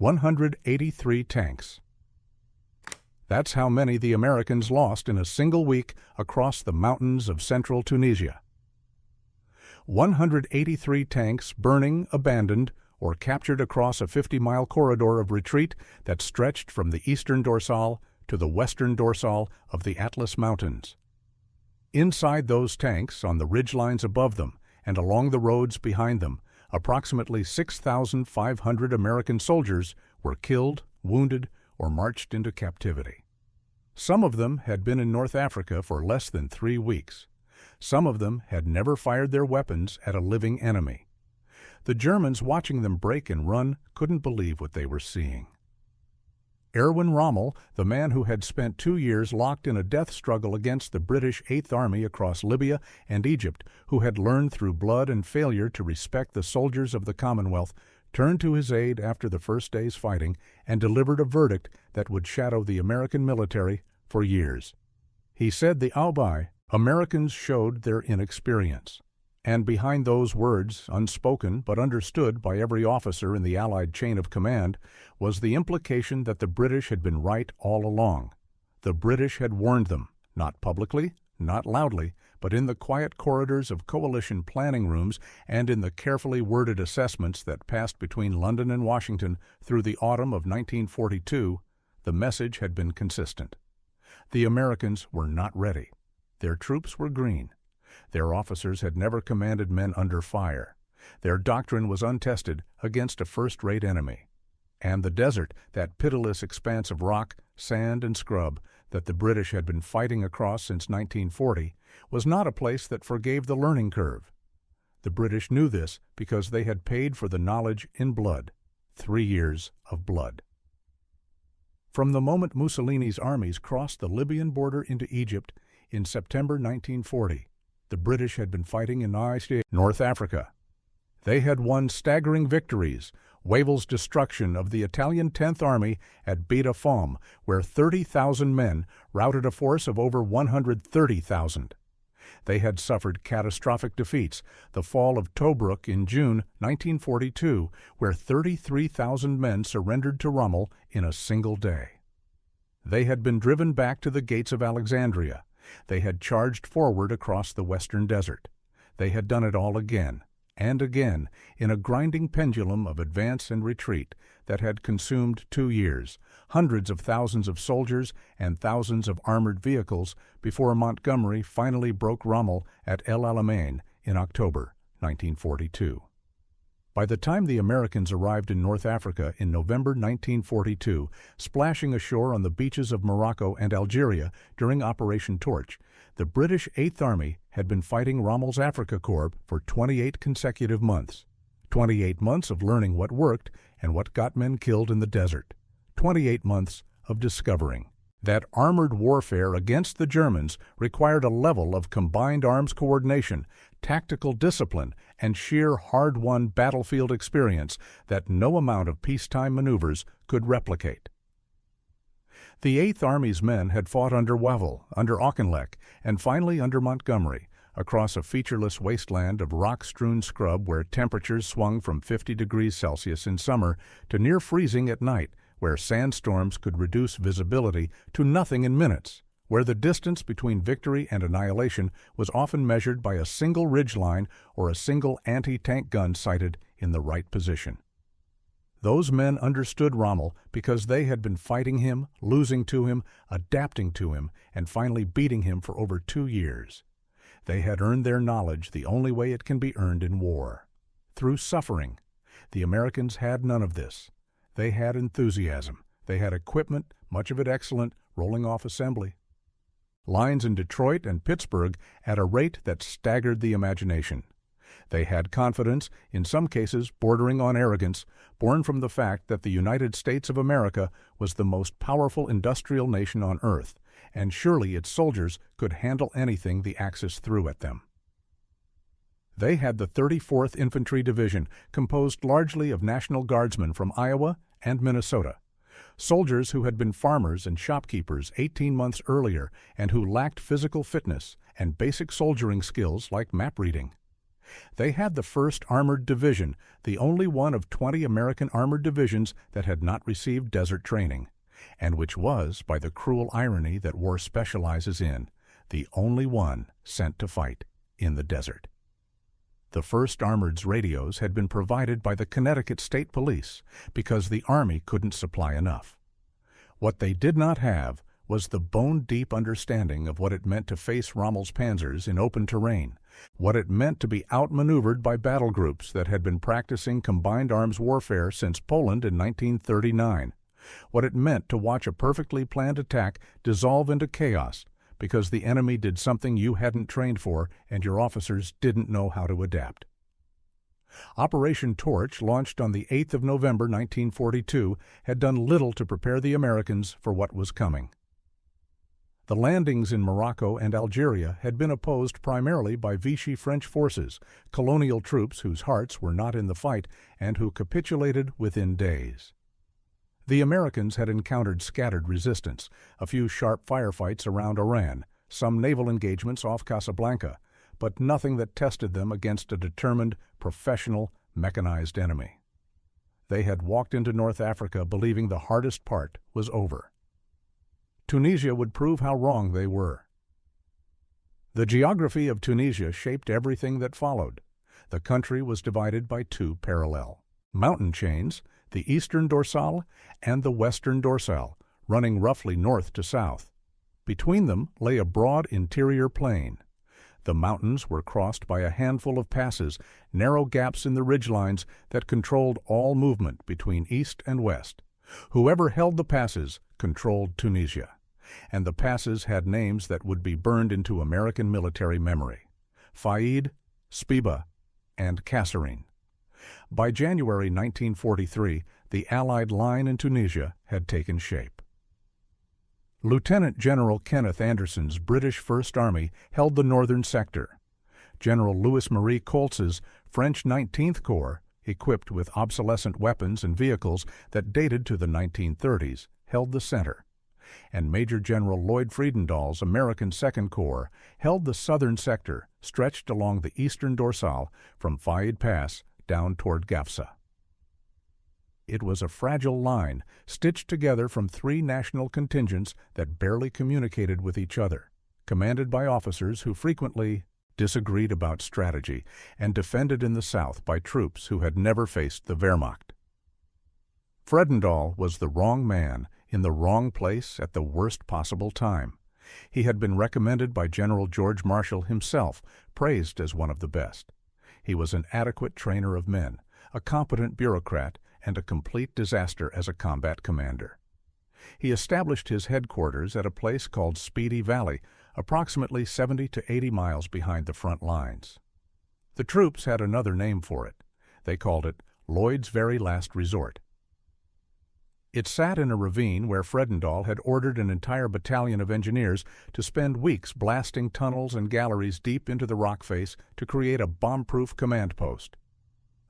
183 tanks. That's how many the Americans lost in a single week across the mountains of central Tunisia. 183 tanks burning, abandoned, or captured across a 50-mile corridor of retreat that stretched from the eastern dorsal to the western dorsal of the Atlas Mountains. Inside those tanks, on the ridgelines above them, and along the roads behind them, approximately 6,500 American soldiers were killed, wounded, or marched into captivity. Some of them had been in North Africa for less than 3 weeks. Some of them had never fired their weapons at a living enemy. The Germans watching them break and run couldn't believe what they were seeing. Erwin Rommel, the man who had spent 2 years locked in a death struggle against the British Eighth Army across Libya and Egypt, who had learned through blood and failure to respect the soldiers of the Commonwealth, turned to his aid after the first day's fighting and delivered a verdict that would shadow the American military for years. He said the Americans showed their inexperience. And behind those words, unspoken but understood by every officer in the Allied chain of command, was the implication that the British had been right all along. The British had warned them, not publicly, not loudly, but in the quiet corridors of coalition planning rooms and in the carefully worded assessments that passed between London and Washington through the autumn of 1942, the message had been consistent. The Americans were not ready. Their troops were green. Their officers had never commanded men under fire. Their doctrine was untested against a first-rate enemy. And the desert, that pitiless expanse of rock, sand, and scrub that the British had been fighting across since 1940, was not a place that forgave the learning curve. The British knew this because they had paid for the knowledge in blood, 3 years of blood. From the moment Mussolini's armies crossed the Libyan border into Egypt in September 1940, the British had been fighting in North Africa. They had won staggering victories, Wavell's destruction of the Italian 10th Army at Beta Foam, where 30,000 men routed a force of over 130,000. They had suffered catastrophic defeats, the fall of Tobruk in June 1942, where 33,000 men surrendered to Rommel in a single day. They had been driven back to the gates of Alexandria. They had charged forward across the western desert. They had done it all again and again in a grinding pendulum of advance and retreat that had consumed 2 years, hundreds of thousands of soldiers and thousands of armored vehicles before Montgomery finally broke Rommel at El Alamein in October 1942. By the time the Americans arrived in North Africa in November 1942, splashing ashore on the beaches of Morocco and Algeria during Operation Torch, the British Eighth Army had been fighting Rommel's Afrika Korps for 28 consecutive months. 28 months of learning what worked and what got men killed in the desert. 28 months of discovering that armored warfare against the Germans required a level of combined arms coordination, tactical discipline, and sheer hard-won battlefield experience that no amount of peacetime maneuvers could replicate. The Eighth Army's men had fought under Wavell, under Auchinleck, and finally under Montgomery, across a featureless wasteland of rock-strewn scrub where temperatures swung from 50 degrees Celsius in summer to near freezing at night, where sandstorms could reduce visibility to nothing in minutes, where the distance between victory and annihilation was often measured by a single ridgeline or a single anti-tank gun sighted in the right position. Those men understood Rommel because they had been fighting him, losing to him, adapting to him, and finally beating him for over 2 years. They had earned their knowledge the only way it can be earned in war, through suffering. The Americans had none of this. They had enthusiasm. They had equipment, much of it excellent, rolling off assembly. Lines in Detroit and Pittsburgh at a rate that staggered the imagination. They had confidence, in some cases bordering on arrogance, born from the fact that the United States of America was the most powerful industrial nation on earth, and surely its soldiers could handle anything the Axis threw at them. They had the 34th Infantry Division, composed largely of National Guardsmen from Iowa and Minnesota, soldiers who had been farmers and shopkeepers 18 months earlier and who lacked physical fitness and basic soldiering skills like map reading. They had the 1st Armored Division, the only one of 20 American armored divisions that had not received desert training, and which was, by the cruel irony that war specializes in, the only one sent to fight in the desert. The 1st Armored's radios had been provided by the Connecticut State Police because the Army couldn't supply enough. What they did not have was the bone-deep understanding of what it meant to face Rommel's panzers in open terrain, what it meant to be outmaneuvered by battle groups that had been practicing combined arms warfare since Poland in 1939, what it meant to watch a perfectly planned attack dissolve into chaos because the enemy did something you hadn't trained for and your officers didn't know how to adapt. Operation Torch, launched on the 8th of November 1942, had done little to prepare the Americans for what was coming. The landings in Morocco and Algeria had been opposed primarily by Vichy French forces, colonial troops whose hearts were not in the fight and who capitulated within days. The Americans had encountered scattered resistance, a few sharp firefights around Oran, some naval engagements off Casablanca, but nothing that tested them against a determined, professional, mechanized enemy. They had walked into North Africa believing the hardest part was over. Tunisia would prove how wrong they were. The geography of Tunisia shaped everything that followed. The country was divided by 2 parallel mountain chains, the Eastern Dorsal and the Western Dorsal, running roughly north to south. Between them lay a broad interior plain. The mountains were crossed by a handful of passes, narrow gaps in the ridgelines that controlled all movement between east and west. Whoever held the passes controlled Tunisia, and the passes had names that would be burned into American military memory: Faid, Spiba, and Kasserine. By January 1943, the Allied line in Tunisia had taken shape. Lieutenant General Kenneth Anderson's British 1st Army held the northern sector. General Louis-Marie Coltz's French 19th Corps, equipped with obsolescent weapons and vehicles that dated to the 1930s, held the center, and Major General Lloyd Friedendahl's American 2nd Corps held the southern sector, stretched along the Eastern Dorsal from Faid Pass down toward Gafsa. It was a fragile line, stitched together from 3 national contingents that barely communicated with each other, commanded by officers who frequently disagreed about strategy and defended in the south by troops who had never faced the Wehrmacht. Friedendahl was the wrong man in the wrong place at the worst possible time. He had been recommended by General George Marshall himself, praised as one of the best. He was an adequate trainer of men, a competent bureaucrat, and a complete disaster as a combat commander. He established his headquarters at a place called Speedy Valley, approximately 70 to 80 miles behind the front lines. The troops had another name for it. They called it Lloyd's Very Last Resort. It sat in a ravine where Friedendahl had ordered an entire battalion of engineers to spend weeks blasting tunnels and galleries deep into the rock face to create a bomb-proof command post.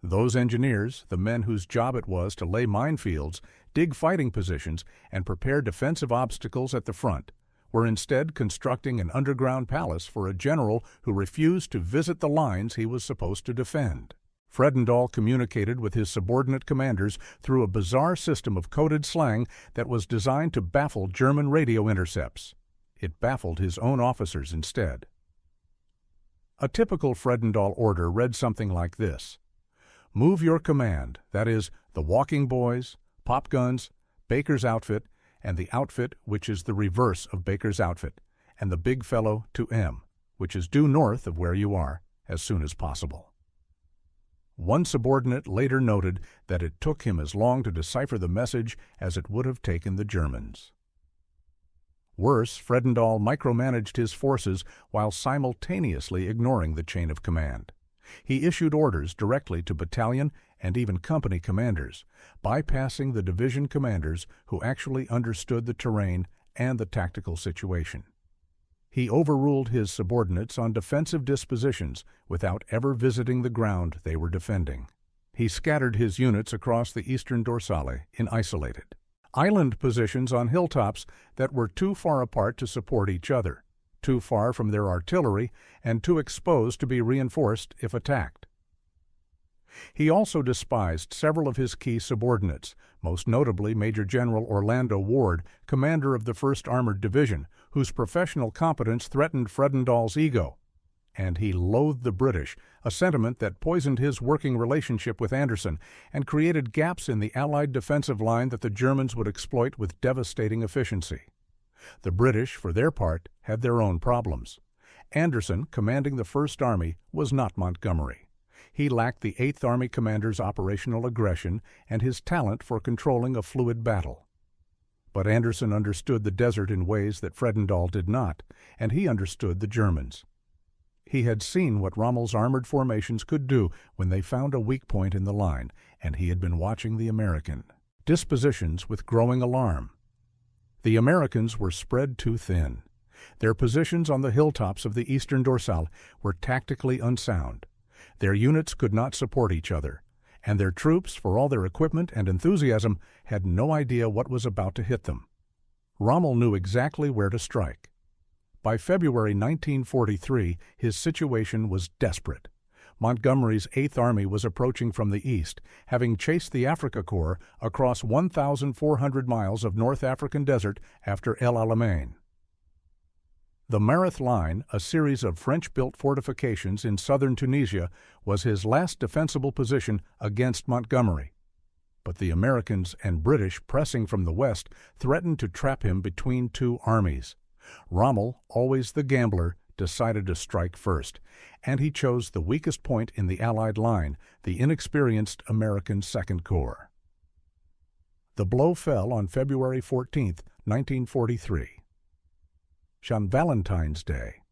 Those engineers, the men whose job it was to lay minefields, dig fighting positions, and prepare defensive obstacles at the front, were instead constructing an underground palace for a general who refused to visit the lines he was supposed to defend. Friedendahl communicated with his subordinate commanders through a bizarre system of coded slang that was designed to baffle German radio intercepts. It baffled his own officers instead. A typical Friedendahl order read something like this: move your command, that is, the walking boys, pop guns, Baker's outfit, and the outfit which is the reverse of Baker's outfit, and the big fellow to M, which is due north of where you are, as soon as possible. One subordinate later noted that it took him as long to decipher the message as it would have taken the Germans. Worse, Friedendahl micromanaged his forces while simultaneously ignoring the chain of command. He issued orders directly to battalion and even company commanders, bypassing the division commanders who actually understood the terrain and the tactical situation. He overruled his subordinates on defensive dispositions without ever visiting the ground they were defending. He scattered his units across the Eastern Dorsale in isolated island positions on hilltops that were too far apart to support each other, too far from their artillery, and too exposed to be reinforced if attacked. He also despised several of his key subordinates, most notably Major General Orlando Ward, commander of the 1st Armored Division, whose professional competence threatened Fredendall's ego. And he loathed the British, a sentiment that poisoned his working relationship with Anderson and created gaps in the Allied defensive line that the Germans would exploit with devastating efficiency. The British, for their part, had their own problems. Anderson, commanding the 1st Army, was not Montgomery. He lacked the 8th Army commander's operational aggression and his talent for controlling a fluid battle. But Anderson understood the desert in ways that Fredendall did not, and he understood the Germans. He had seen what Rommel's armored formations could do when they found a weak point in the line, and he had been watching the American dispositions with growing alarm. The Americans were spread too thin. Their positions on the hilltops of the eastern dorsal were tactically unsound. Their units could not support each other, and their troops, for all their equipment and enthusiasm, had no idea what was about to hit them. Rommel knew exactly where to strike. By February 1943, his situation was desperate. Montgomery's 8th Army was approaching from the east, having chased the Afrika Korps across 1,400 miles of North African desert after El Alamein. The Mareth Line, a series of French-built fortifications in southern Tunisia, was his last defensible position against Montgomery. But the Americans and British pressing from the west threatened to trap him between two armies. Rommel, always the gambler, decided to strike first, and he chose the weakest point in the Allied line, the inexperienced American 2nd Corps. The blow fell on February 14, 1943. On Valentine's Day.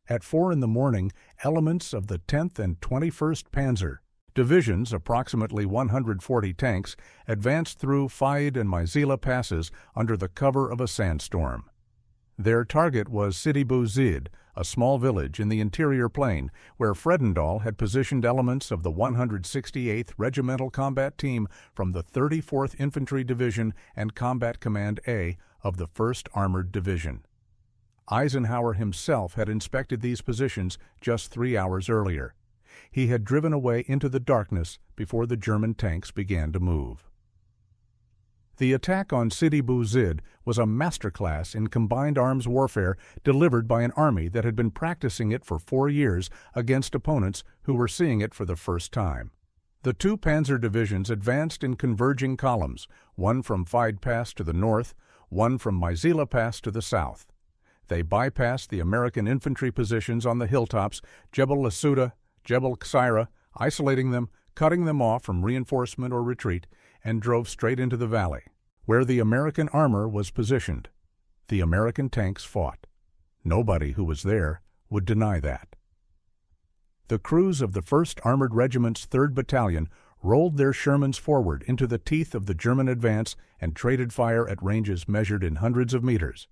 At 4 in the morning, elements of the 10th and 21st Panzer, divisions, approximately 140 tanks, advanced through Faid and Maizila passes under the cover of a sandstorm. Their target was Sidi Bou Zid, a small village in the interior plain where Fredendall had positioned elements of the 168th Regimental Combat Team from the 34th Infantry Division and Combat Command A of the 1st Armored Division. Eisenhower himself had inspected these positions just 3 hours earlier. He had driven away into the darkness before the German tanks began to move. The attack on Sidi Bou Zid was a masterclass in combined arms warfare delivered by an army that had been practicing it for 4 years against opponents who were seeing it for the first time. The two panzer divisions advanced in converging columns, one from Faid Pass to the north, one from Maizila Pass to the south. They bypassed the American infantry positions on the hilltops, Jebel Lasouda, Jebel Ksaira, isolating them, cutting them off from reinforcement or retreat, and drove straight into the valley, where the American armor was positioned. The American tanks fought. Nobody who was there would deny that. The crews of the 1st Armored Regiment's 3rd Battalion rolled their Shermans forward into the teeth of the German advance and traded fire at ranges measured in hundreds of meters.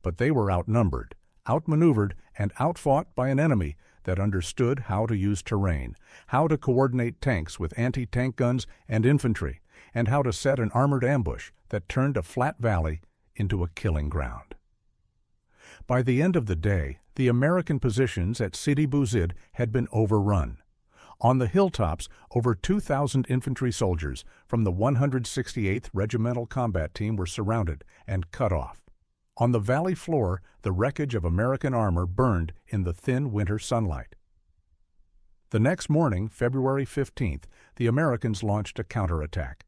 But they were outnumbered, outmaneuvered, and outfought by an enemy that understood how to use terrain, how to coordinate tanks with anti-tank guns and infantry, and how to set an armored ambush that turned a flat valley into a killing ground. By the end of the day, the American positions at Sidi Bou Zid had been overrun. On the hilltops, over 2,000 infantry soldiers from the 168th Regimental Combat Team were surrounded and cut off. On the valley floor, the wreckage of American armor burned in the thin winter sunlight. The next morning, February 15th, the Americans launched a counterattack.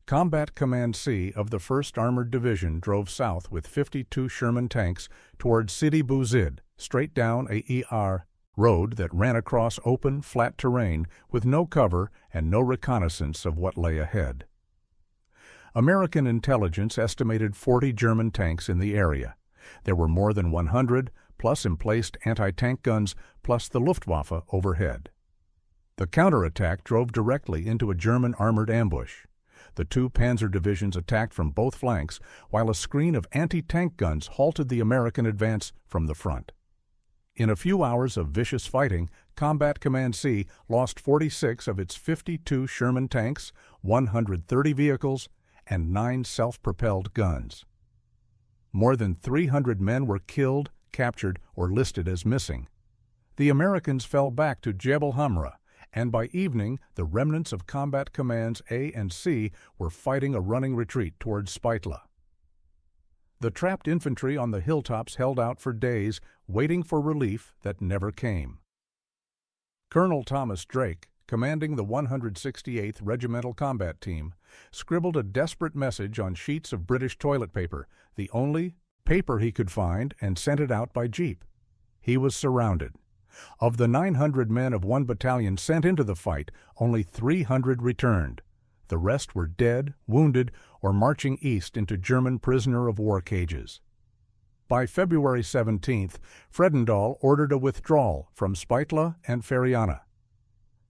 Combat Command C of the 1st Armored Division drove south with 52 Sherman tanks towards Sidi Bou Zid, straight down a ER road that ran across open, flat terrain with no cover and no reconnaissance of what lay ahead. American intelligence estimated 40 German tanks in the area. There were more than 100, plus emplaced anti-tank guns, plus the Luftwaffe overhead. The counterattack drove directly into a German armored ambush. The two panzer divisions attacked from both flanks, while a screen of anti-tank guns halted the American advance from the front. In a few hours of vicious fighting, Combat Command C lost 46 of its 52 Sherman tanks, 130 vehicles, and 9 self-propelled guns. More than 300 men were killed, captured, or listed as missing. The Americans fell back to Jebel Hamra, and by evening the remnants of Combat Commands A and C were fighting a running retreat towards Spitla. The trapped infantry on the hilltops held out for days, waiting for relief that never came. Colonel Thomas Drake, commanding the 168th Regimental Combat Team, scribbled a desperate message on sheets of British toilet paper, the only paper he could find, and sent it out by jeep. He was surrounded. Of the 900 men of one battalion sent into the fight, only 300 returned. The rest were dead, wounded, or marching east into German prisoner-of-war cages. By February 17th, Fredendall ordered a withdrawal from Spitla and Feriana.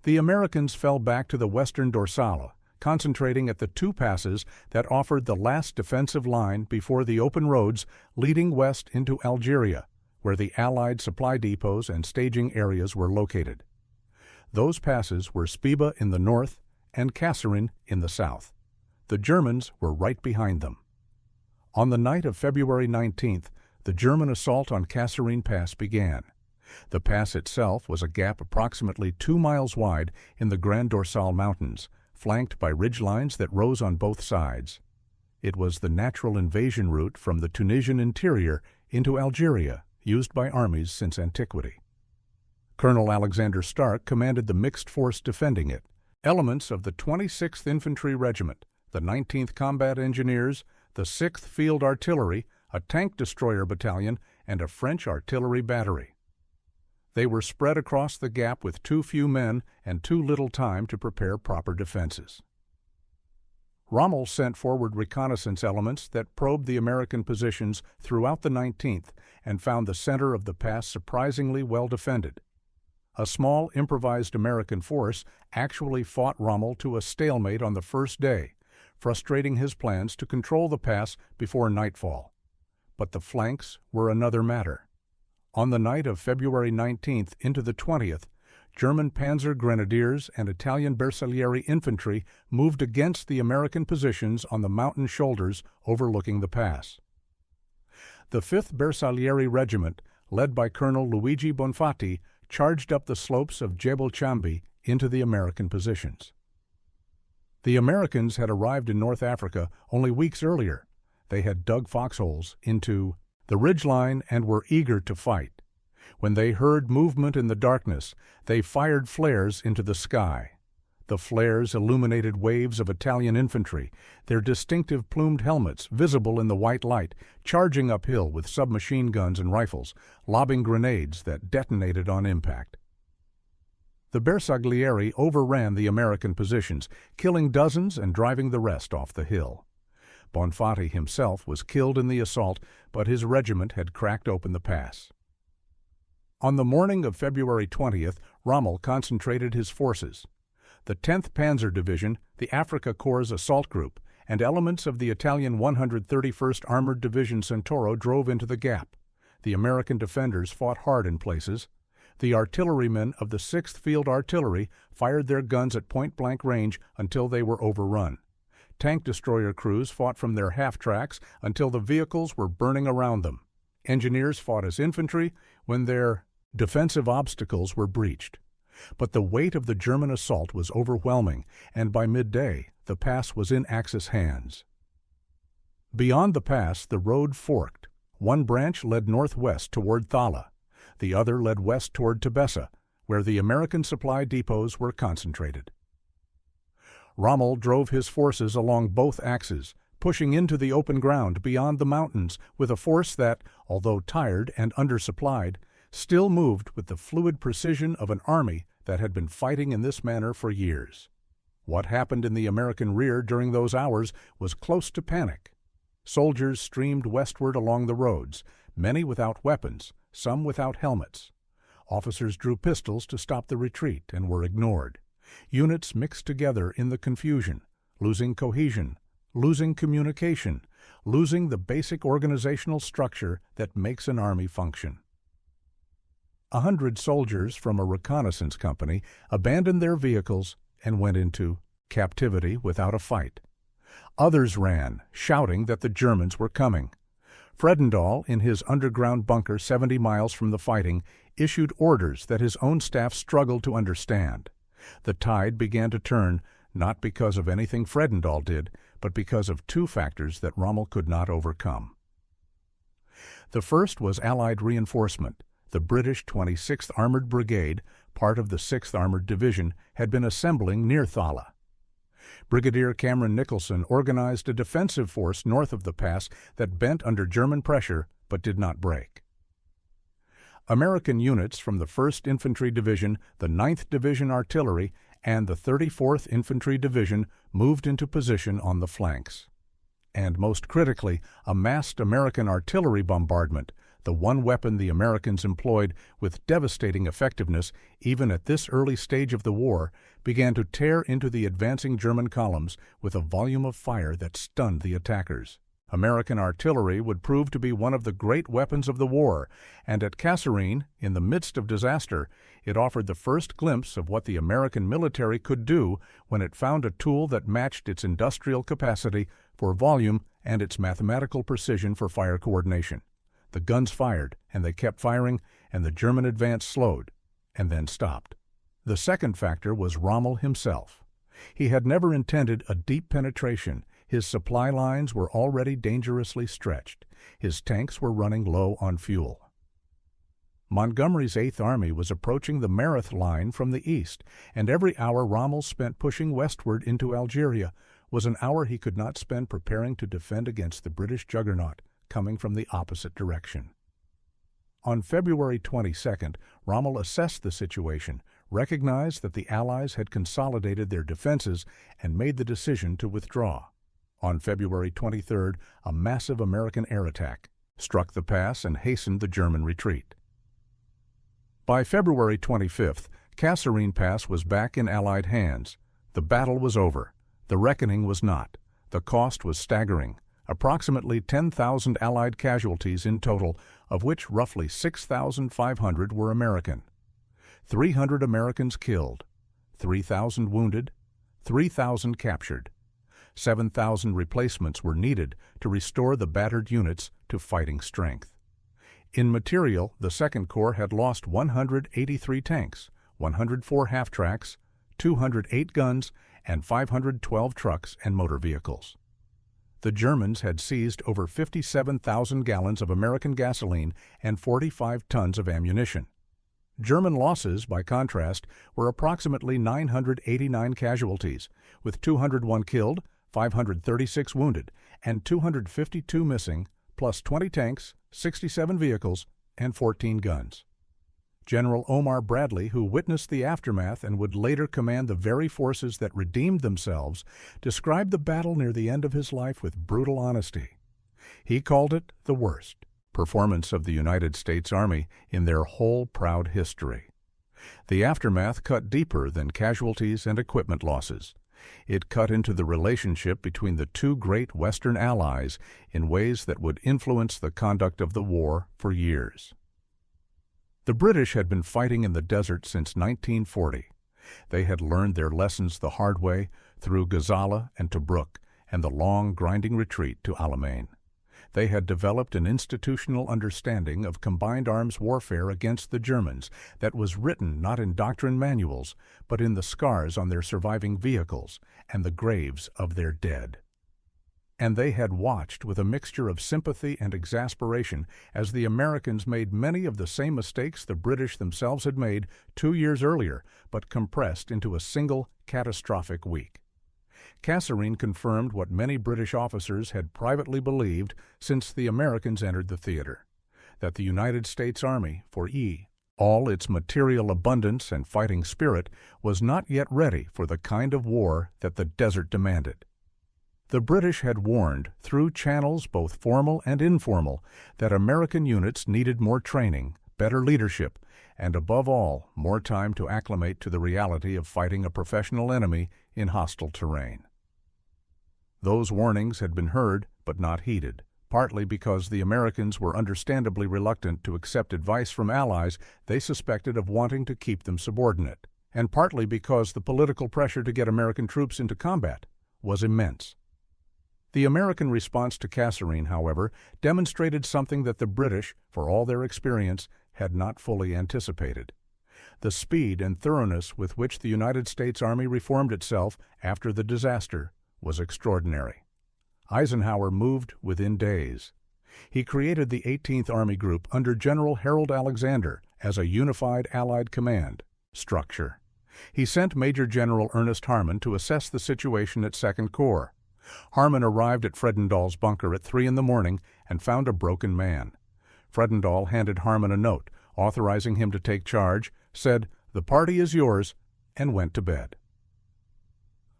The Americans fell back to the western Dorsale, concentrating at the two passes that offered the last defensive line before the open roads leading west into Algeria, where the Allied supply depots and staging areas were located. Those passes were Spiba in the north and Kasserine in the south. The Germans were right behind them. On the night of February 19th, the German assault on Kasserine Pass began. The pass itself was a gap approximately 2 miles wide in the Grand Dorsal Mountains, flanked by ridgelines that rose on both sides. It was the natural invasion route from the Tunisian interior into Algeria, used by armies since antiquity. Colonel Alexander Stark commanded the mixed force defending it. Elements of the 26th Infantry Regiment, the 19th Combat Engineers, the 6th Field Artillery, a tank destroyer battalion, and a French artillery battery. They were spread across the gap with too few men and too little time to prepare proper defenses. Rommel sent forward reconnaissance elements that probed the American positions throughout the 19th and found the center of the pass surprisingly well defended. A small improvised American force actually fought Rommel to a stalemate on the first day, frustrating his plans to control the pass before nightfall. But the flanks were another matter. On the night of February 19th into the 20th, German Panzer Grenadiers and Italian Bersaglieri infantry moved against the American positions on the mountain shoulders overlooking the pass. The 5th Bersaglieri Regiment, led by Colonel Luigi Bonfatti, charged up the slopes of Jebel Chambi into the American positions. The Americans had arrived in North Africa only weeks earlier. They had dug foxholes into the ridgeline and were eager to fight. When they heard movement in the darkness, they fired flares into the sky. The flares illuminated waves of Italian infantry, their distinctive plumed helmets visible in the white light, charging uphill with submachine guns and rifles, lobbing grenades that detonated on impact. The Bersaglieri overran the American positions, killing dozens and driving the rest off the hill. Bonfatti himself was killed in the assault, but his regiment had cracked open the pass. On the morning of February 20th, Rommel concentrated his forces. The 10th Panzer Division, the Africa Corps' assault group, and elements of the Italian 131st Armored Division Centauro drove into the gap. The American defenders fought hard in places. The artillerymen of the 6th Field Artillery fired their guns at point-blank range until they were overrun. Tank destroyer crews fought from their half-tracks until the vehicles were burning around them. Engineers fought as infantry when their defensive obstacles were breached. But the weight of the German assault was overwhelming, and by midday the pass was in Axis hands. Beyond the pass, the road forked. One branch led northwest toward Thala. The other led west toward Tebessa, where the American supply depots were concentrated. Rommel drove his forces along both axes, pushing into the open ground beyond the mountains with a force that, although tired and undersupplied, still moved with the fluid precision of an army that had been fighting in this manner for years. What happened in the American rear during those hours was close to panic. Soldiers streamed westward along the roads, many without weapons, some without helmets. Officers drew pistols to stop the retreat and were ignored. Units mixed together in the confusion, losing cohesion, losing communication, losing the basic organizational structure that makes an army function. 100 soldiers from a reconnaissance company abandoned their vehicles and went into captivity without a fight. Others ran, shouting that the Germans were coming. Fredendall, in his underground bunker 70 miles from the fighting, issued orders that his own staff struggled to understand. The tide began to turn, not because of anything Fredendall did, but because of two factors that Rommel could not overcome. The first was Allied reinforcement. The British 26th Armored Brigade, part of the 6th Armored Division, had been assembling near Thala. Brigadier Cameron Nicholson organized a defensive force north of the pass that bent under German pressure but did not break. American units from the 1st Infantry Division, the 9th Division Artillery, and the 34th Infantry Division moved into position on the flanks. And most critically, a massed American artillery bombardment, the one weapon the Americans employed with devastating effectiveness even at this early stage of the war, began to tear into the advancing German columns with a volume of fire that stunned the attackers. American artillery would prove to be one of the great weapons of the war, and at Kasserine, in the midst of disaster, it offered the first glimpse of what the American military could do when it found a tool that matched its industrial capacity for volume and its mathematical precision for fire coordination. The guns fired, and they kept firing, and the German advance slowed, and then stopped. The second factor was Rommel himself. He had never intended a deep penetration. His supply lines were already dangerously stretched. His tanks were running low on fuel. Montgomery's 8th Army was approaching the Mareth line from the east, and every hour Rommel spent pushing westward into Algeria was an hour he could not spend preparing to defend against the British juggernaut coming from the opposite direction. On February 22nd, Rommel assessed the situation, recognized that the Allies had consolidated their defenses, and made the decision to withdraw. On February 23rd, a massive American air attack struck the pass and hastened the German retreat. By February 25th, Kasserine Pass was back in Allied hands. The battle was over. The reckoning was not. The cost was staggering. Approximately 10,000 Allied casualties in total, of which roughly 6,500 were American. 300 Americans killed, 3,000 wounded, 3,000 captured. 7,000 replacements were needed to restore the battered units to fighting strength. In material, the Second Corps had lost 183 tanks, 104 half-tracks, 208 guns, and 512 trucks and motor vehicles. The Germans had seized over 57,000 gallons of American gasoline and 45 tons of ammunition. German losses, by contrast, were approximately 989 casualties, with 201 killed, 536 wounded, and 252 missing, plus 20 tanks, 67 vehicles, and 14 guns. General Omar Bradley, who witnessed the aftermath and would later command the very forces that redeemed themselves, described the battle near the end of his life with brutal honesty. He called it the worst performance of the United States Army in their whole proud history. The aftermath cut deeper than casualties and equipment losses. It cut into the relationship between the two great Western allies in ways that would influence the conduct of the war for years. The British had been fighting in the desert since 1940. They had learned their lessons the hard way through Gazala and Tobruk and the long, grinding retreat to Alamein. They had developed an institutional understanding of combined arms warfare against the Germans that was written not in doctrine manuals, but in the scars on their surviving vehicles and the graves of their dead. And they had watched with a mixture of sympathy and exasperation as the Americans made many of the same mistakes the British themselves had made 2 years earlier, but compressed into a single catastrophic week. Kasserine confirmed what many British officers had privately believed since the Americans entered the theater, that the United States Army, for all its material abundance and fighting spirit, was not yet ready for the kind of war that the desert demanded. The British had warned, through channels both formal and informal, that American units needed more training, better leadership, and above all, more time to acclimate to the reality of fighting a professional enemy in hostile terrain. Those warnings had been heard but not heeded, partly because the Americans were understandably reluctant to accept advice from allies they suspected of wanting to keep them subordinate, and partly because the political pressure to get American troops into combat was immense. The American response to Kasserine, however, demonstrated something that the British, for all their experience, had not fully anticipated. The speed and thoroughness with which the United States Army reformed itself after the disaster was extraordinary. Eisenhower moved within days. He created the 18th Army Group under General Harold Alexander as a unified Allied command structure. He sent Major General Ernest Harmon to assess the situation at 2nd Corps. Harmon arrived at Fredendall's bunker at 3 in the morning and found a broken man. Fredendall handed Harmon a note, authorizing him to take charge, said, "The party is yours," and went to bed.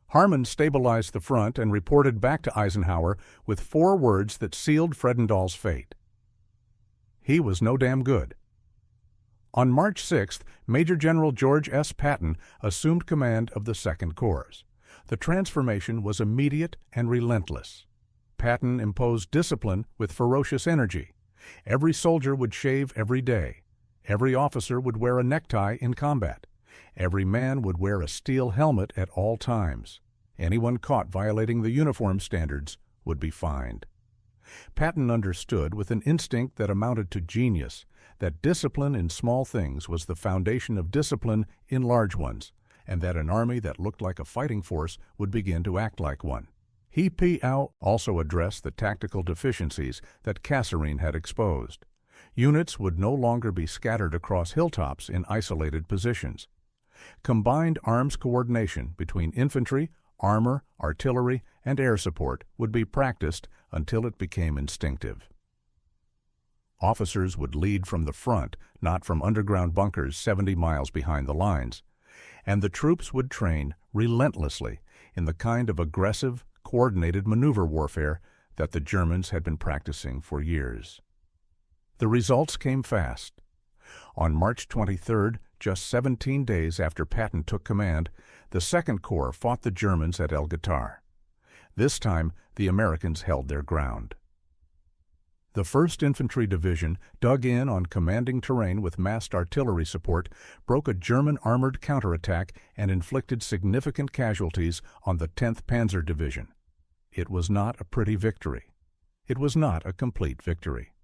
Harmon stabilized the front and reported back to Eisenhower with 4 words that sealed Fredendall's fate. He was no damn good. On March 6th, Major General George S. Patton assumed command of the 2nd Corps. The transformation was immediate and relentless. Patton imposed discipline with ferocious energy. Every soldier would shave every day. Every officer would wear a necktie in combat. Every man would wear a steel helmet at all times. Anyone caught violating the uniform standards would be fined. Patton understood with an instinct that amounted to genius that discipline in small things was the foundation of discipline in large ones, and that an army that looked like a fighting force would begin to act like one. He also addressed the tactical deficiencies that Kasserine had exposed. Units would no longer be scattered across hilltops in isolated positions. Combined arms coordination between infantry, armor, artillery, and air support would be practiced until it became instinctive. Officers would lead from the front, not from underground bunkers 70 miles behind the lines, and the troops would train relentlessly in the kind of aggressive, coordinated maneuver warfare that the Germans had been practicing for years. The results came fast. On March 23rd, just 17 days after Patton took command, the 2nd Corps fought the Germans at El Guitar. This time, the Americans held their ground. The 1st Infantry Division, dug in on commanding terrain with massed artillery support, broke a German armored counterattack and inflicted significant casualties on the 10th Panzer Division. It was not a pretty victory. It was not a complete victory.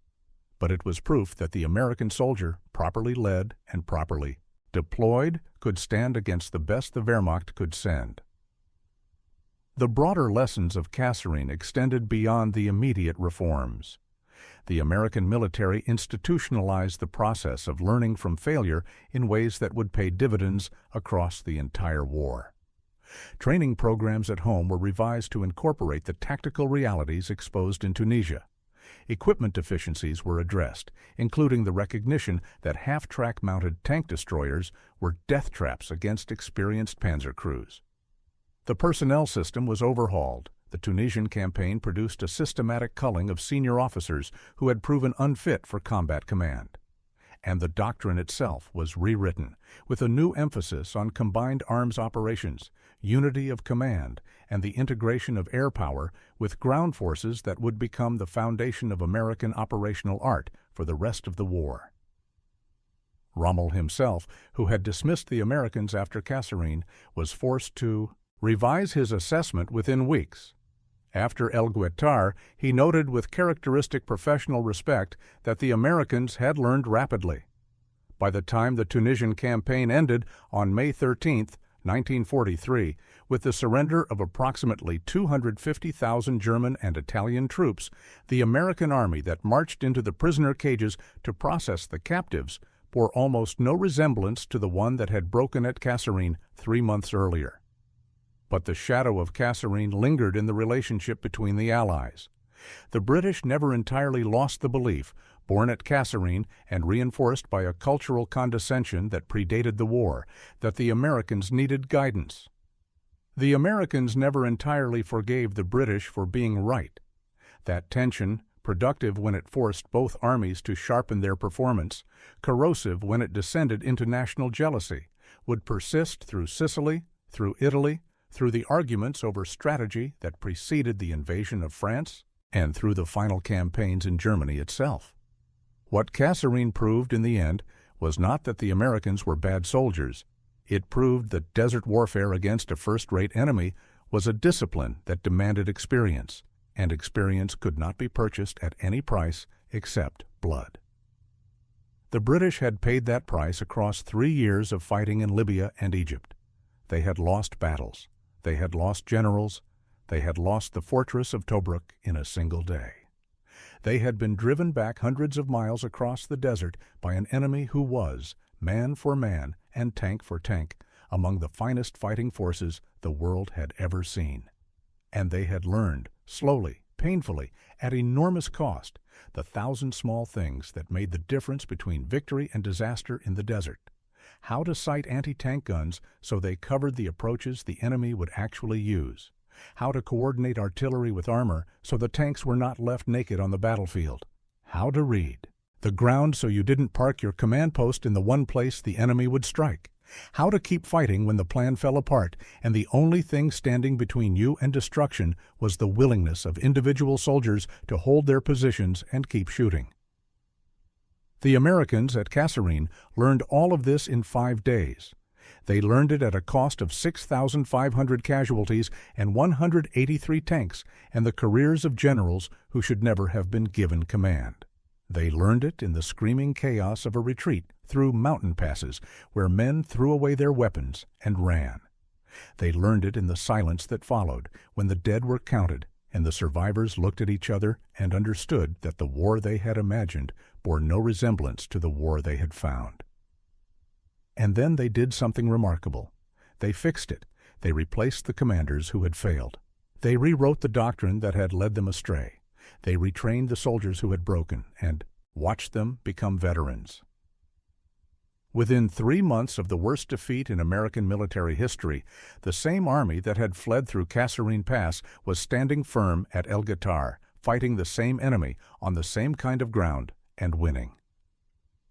But it was proof that the American soldier, properly led and properly deployed, could stand against the best the Wehrmacht could send. The broader lessons of Kasserine extended beyond the immediate reforms. The American military institutionalized the process of learning from failure in ways that would pay dividends across the entire war. Training programs at home were revised to incorporate the tactical realities exposed in Tunisia. Equipment deficiencies were addressed, including the recognition that half-track-mounted tank destroyers were death traps against experienced panzer crews. The personnel system was overhauled. The Tunisian campaign produced a systematic culling of senior officers who had proven unfit for combat command. And the doctrine itself was rewritten, with a new emphasis on combined arms operations, unity of command, and the integration of air power with ground forces that would become the foundation of American operational art for the rest of the war. Rommel himself, who had dismissed the Americans after Kasserine, was forced to revise his assessment within weeks. After El Guitar, he noted with characteristic professional respect that the Americans had learned rapidly. By the time the Tunisian campaign ended on May 13, 1943, with the surrender of approximately 250,000 German and Italian troops, the American army that marched into the prisoner cages to process the captives bore almost no resemblance to the one that had broken at Kasserine 3 months earlier. But the shadow of Kasserine lingered in the relationship between the Allies. The British never entirely lost the belief, born at Kasserine and reinforced by a cultural condescension that predated the war, that the Americans needed guidance. The Americans never entirely forgave the British for being right. That tension, productive when it forced both armies to sharpen their performance, corrosive when it descended into national jealousy, would persist through Sicily, through Italy, through the arguments over strategy that preceded the invasion of France, and through the final campaigns in Germany itself. What Kasserine proved in the end was not that the Americans were bad soldiers. It proved that desert warfare against a first-rate enemy was a discipline that demanded experience, and experience could not be purchased at any price except blood. The British had paid that price across 3 years of fighting in Libya and Egypt. They had lost battles. They had lost generals. They had lost the fortress of Tobruk in a single day. They had been driven back hundreds of miles across the desert by an enemy who was, man for man and tank for tank, among the finest fighting forces the world had ever seen. And they had learned, slowly, painfully, at enormous cost, the 1,000 small things that made the difference between victory and disaster in the desert. How to sight anti-tank guns so they covered the approaches the enemy would actually use. How to coordinate artillery with armor so the tanks were not left naked on the battlefield. How to read the ground so you didn't park your command post in the one place the enemy would strike. How to keep fighting when the plan fell apart and the only thing standing between you and destruction was the willingness of individual soldiers to hold their positions and keep shooting. The Americans at Kasserine learned all of this in 5 days. They learned it at a cost of 6,500 casualties and 183 tanks and the careers of generals who should never have been given command. They learned it in the screaming chaos of a retreat through mountain passes where men threw away their weapons and ran. They learned it in the silence that followed when the dead were counted and the survivors looked at each other and understood that the war they had imagined bore no resemblance to the war they had found. And then they did something remarkable. They fixed it. They replaced the commanders who had failed. They rewrote the doctrine that had led them astray. They retrained the soldiers who had broken and watched them become veterans. Within 3 months of the worst defeat in American military history, the same army that had fled through Kasserine Pass was standing firm at El Guitar, fighting the same enemy on the same kind of ground and winning.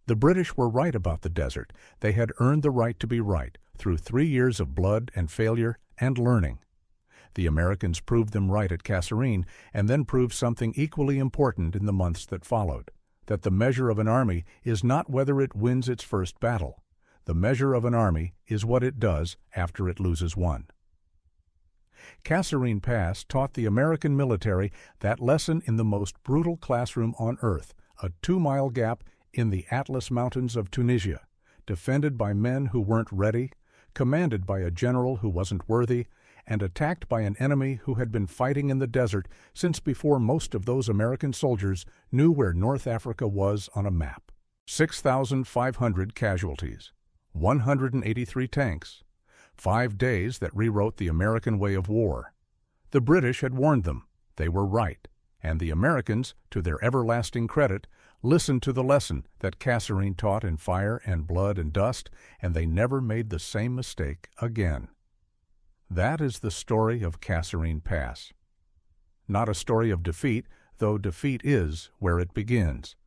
The British were right about the desert. They had earned the right to be right through 3 years of blood and failure and learning. The Americans proved them right at Kasserine and then proved something equally important in the months that followed, that the measure of an army is not whether it wins its first battle. The measure of an army is what it does after it loses one. Kasserine Pass taught the American military that lesson in the most brutal classroom on earth, a 2-mile gap in the Atlas Mountains of Tunisia, defended by men who weren't ready, commanded by a general who wasn't worthy, and attacked by an enemy who had been fighting in the desert since before most of those American soldiers knew where North Africa was on a map. 6,500 casualties, 183 tanks, 5 days that rewrote the American way of war. The British had warned them. They were right. And the Americans, to their everlasting credit, listened to the lesson that Kasserine taught in fire and blood and dust, and they never made the same mistake again. That is the story of Kasserine Pass. Not a story of defeat, though defeat is where it begins.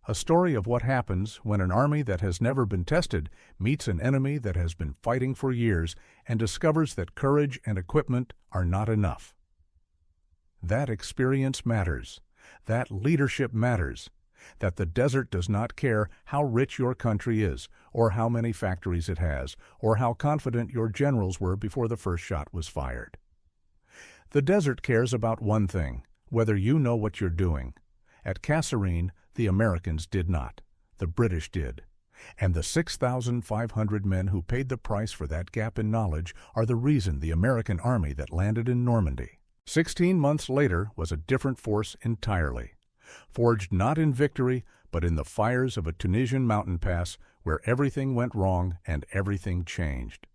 A story of what happens when an army that has never been tested meets an enemy that has been fighting for years and discovers that courage and equipment are not enough. That experience matters. That leadership matters. That the desert does not care how rich your country is, or how many factories it has, or how confident your generals were before the first shot was fired. The desert cares about one thing, whether you know what you're doing. At Kasserine, the Americans did not. The British did. And the 6,500 men who paid the price for that gap in knowledge are the reason the American army that landed in Normandy 16 months later was a different force entirely. Forged not in victory, but in the fires of a Tunisian mountain pass where everything went wrong and everything changed.